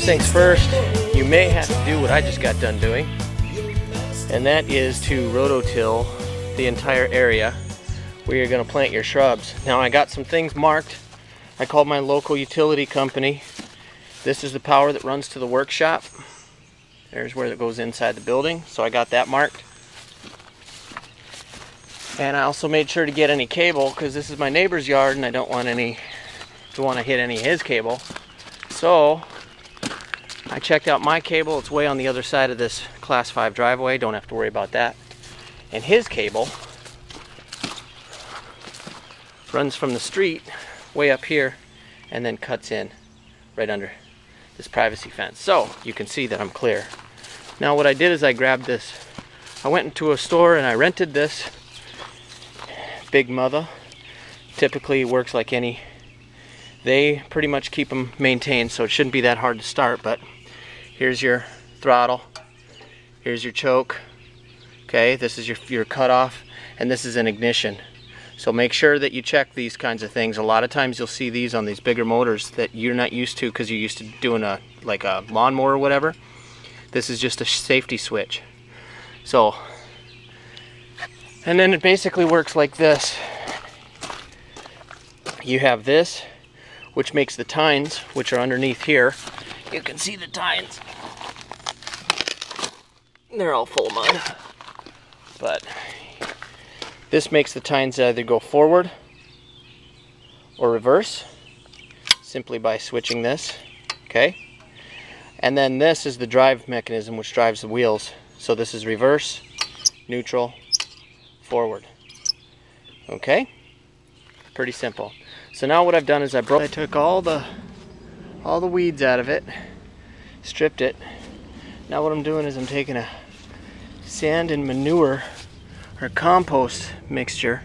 things first, you may have to do what I just got done doing, and that is to rototill the entire area where you're going to plant your shrubs. Now I got some things marked. I called my local utility company. This is the power that runs to the workshop. There's where it goes inside the building, so I got that marked. And I also made sure to get any cable, because this is my neighbor's yard and I don't want to hit any of his cable. So I checked out my cable. It's way on the other side of this Class 5 driveway. Don't have to worry about that. And his cable runs from the street way up here and then cuts in right under this privacy fence. So you can see that I'm clear. Now what I did is I grabbed this. I went into a store and I rented this Big Mother. Typically works like any. They pretty much keep them maintained, so it shouldn't be that hard to start. But here's your throttle, here's your choke, okay, this is your cutoff, and this is an ignition. So make sure that you check these kinds of things. A lot of times you'll see these on these bigger motors that you're not used to because you're used to doing like a lawnmower or whatever. This is just a safety switch. So, and then it basically works like this. You have this, which makes the tines, which are underneath here. You can see the tines. They're all full of mud. But this makes the tines either go forward or reverse, simply by switching this, okay? And then this is the drive mechanism which drives the wheels. So this is reverse, neutral, forward. Okay? Pretty simple. So now what I've done is I took all the weeds out of it, stripped it. Now what I'm doing is I'm taking a sand and manure or compost mixture.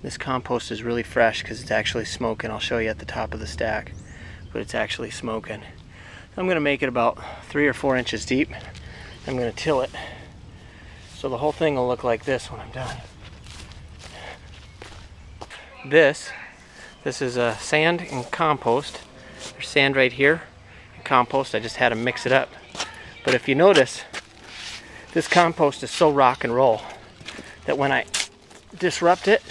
This compost is really fresh because it's actually smoking. I'll show you at the top of the stack, but it's actually smoking. I'm going to make it about 3 or 4 inches deep. I'm going to till it so the whole thing will look like this when I'm done. This is a sand and compost. There's sand right here and compost. I just had to mix it up. But if you notice, this compost is so rock and roll that when I disrupt it,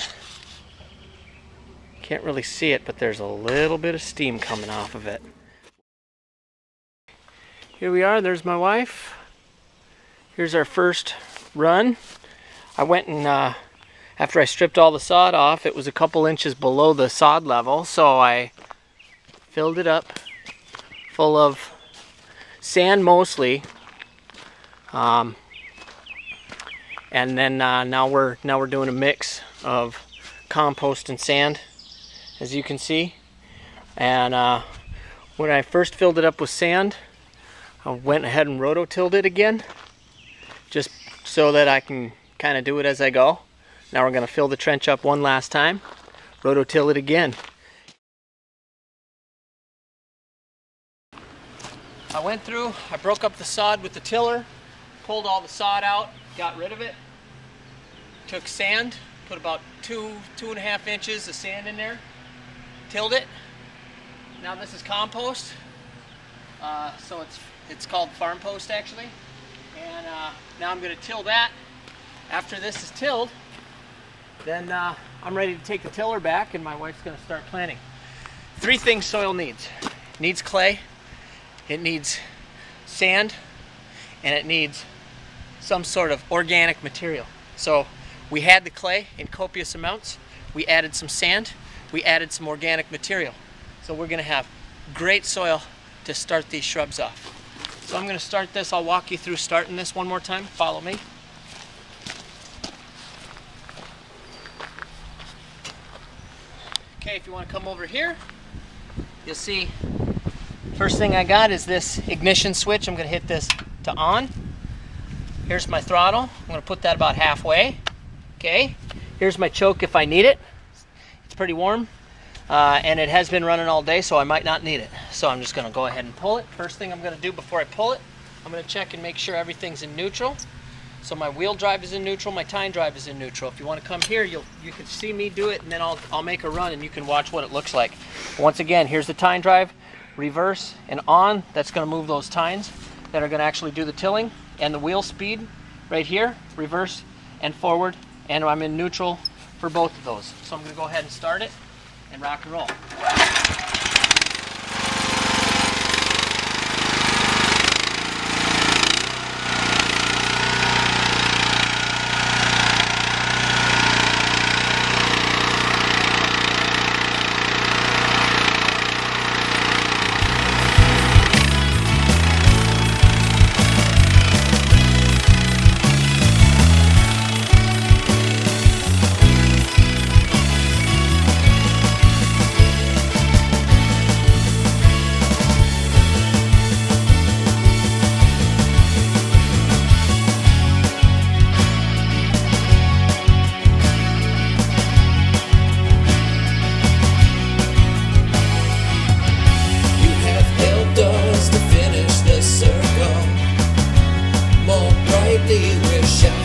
can't really see it, but there's a little bit of steam coming off of it. Here we are, there's my wife. Here's our first run. I went and after I stripped all the sod off, it was a couple inches below the sod level, so I filled it up full of sand mostly. And then now we're doing a mix of compost and sand, as you can see. And when I first filled it up with sand, I went ahead and rototilled it again, just so that I can kind of do it as I go. Now we're going to fill the trench up one last time, rototill it again. I went through, I broke up the sod with the tiller, pulled all the sod out, got rid of it, took sand, put about 2.5 inches of sand in there, tilled it. Now this is compost, so it's called farm post actually. And now I'm going to till that. After this is tilled, then I'm ready to take the tiller back and my wife's going to start planting. 3 things soil needs. It needs clay, it needs sand, and it needs some sort of organic material. So we had the clay in copious amounts, we added some sand, we added some organic material. So we're going to have great soil to start these shrubs off. So I'm going to start this. I'll walk you through starting this one more time. Follow me. Okay, if you want to come over here, you'll see first thing I got is this ignition switch. I'm going to hit this to on. Here's my throttle. I'm going to put that about halfway. Okay, here's my choke if I need it. It's pretty warm. And it has been running all day, so I might not need it. So I'm just going to go ahead and pull it. First thing I'm going to do before I pull it, I'm going to check and make sure everything's in neutral. So my wheel drive is in neutral, my tine drive is in neutral. If you want to come here, you can see me do it, and then I'll make a run and you can watch what it looks like. Once again, here's the tine drive, reverse, and on. That's going to move those tines that are going to actually do the tilling. And the wheel speed right here, reverse and forward, and I'm in neutral for both of those. So I'm going to go ahead and start it and rock and roll. Wish